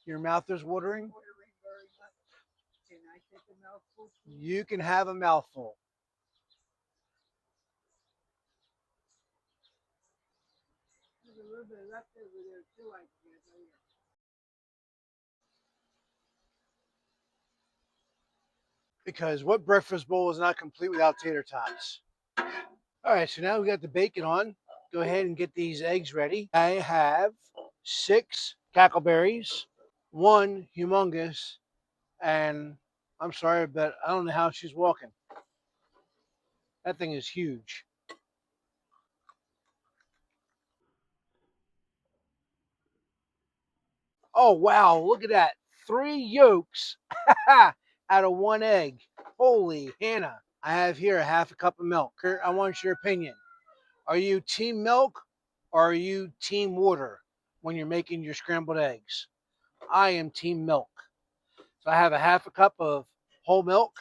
Your mouth is watering? Can I take a mouthful? You can have a mouthful. There's a little bit left over there too, I can tell you. Because what breakfast bowl is not complete without tater tots? All right, so now we got the bacon on. Go ahead and get these eggs ready. I have 6 cackleberries, 1 humongous, and I'm sorry, but I don't know how she's walking. That thing is huge. Oh, wow, look at that. 3 yolks out of 1 egg. Holy Hannah. I have here a half a cup of milk. I want your opinion. Are you team milk or are you team water when you're making your scrambled eggs? I am team milk. So I have a half a cup of whole milk.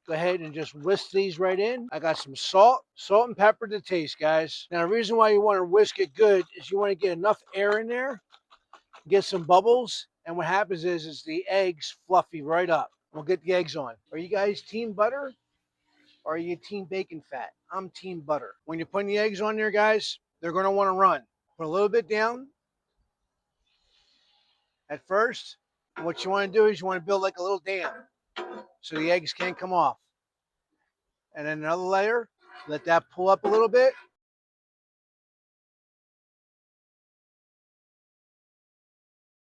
Go ahead and just whisk these right in. I got some salt and pepper to taste, guys. Now, the reason why you want to whisk it good is you want to get enough air in there, get some bubbles, and what happens is the eggs fluffy right up. We'll get the eggs on. Are you guys team butter or are you team bacon fat? I'm team butter. When you're putting the eggs on there, guys, they're going to want to run. Put a little bit down at first. What you want to do is you want to build like a little dam so the eggs can't come off. And then another layer, let that pull up a little bit.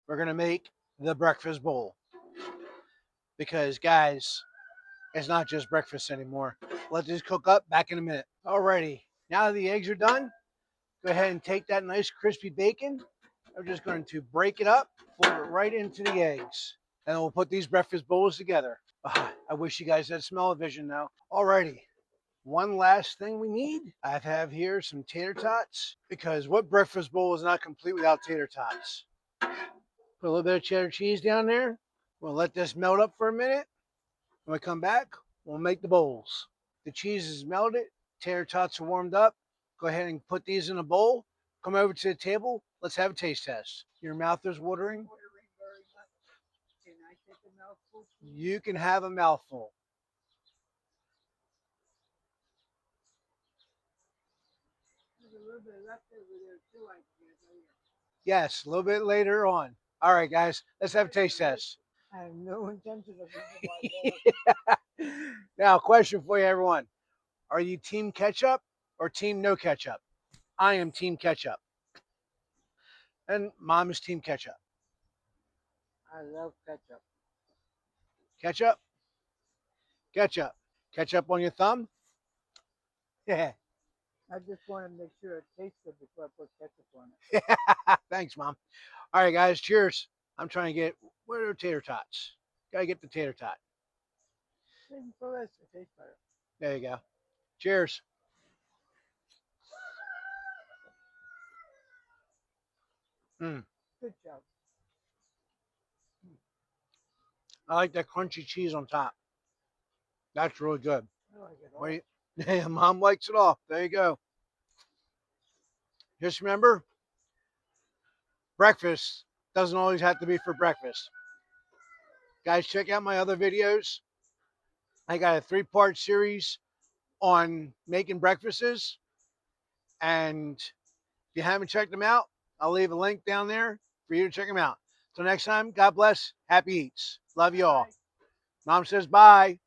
We're going to make the breakfast bowl. Because, guys, it's not just breakfast anymore. Let this cook up. Back in a minute. Alrighty. Now that the eggs are done, go ahead and take that nice crispy bacon. I'm just going to break it up, fold it right into the eggs. And we'll put these breakfast bowls together. I wish you guys had smell-o-vision now. Alrighty. One last thing we need. I have here some tater tots. Because what breakfast bowl is not complete without tater tots? Put a little bit of cheddar cheese down there. We'll let this melt up for a minute. When we come back, we'll make the bowls. The cheese is melted. Tater tots are warmed up. Go ahead and put these in a bowl. Come over to the table. Let's have a taste test. Your mouth is watering. Watering very much. Can I take a mouthful? You can have a mouthful. There's a little bit left over there too, I can tell you. Yes, a little bit later on. All right, guys, let's have a taste test. I have no intention of eating my bowl. Now, question for you, everyone. Are you team ketchup or team no ketchup? I am team ketchup. And mom is team ketchup. I love ketchup. Ketchup? Ketchup. Ketchup on your thumb? Yeah. I just want to make sure it tastes good before I put ketchup on it. Thanks, Mom. All right, guys, cheers. I'm trying to get, where are tater tots? Gotta get the tater tot. Save it for this. It tastes better. There you go. Cheers. Mm. Good job. I like that crunchy cheese on top. That's really good. I like it all. Wait, yeah, Mom likes it all. There you go. Just remember, breakfast doesn't always have to be for breakfast. Guys, check out my other videos. I got a 3-part series on making breakfasts. And if you haven't checked them out, I'll leave a link down there for you to check them out. Till next time, God bless. Happy eats. Love you all. Mom says bye.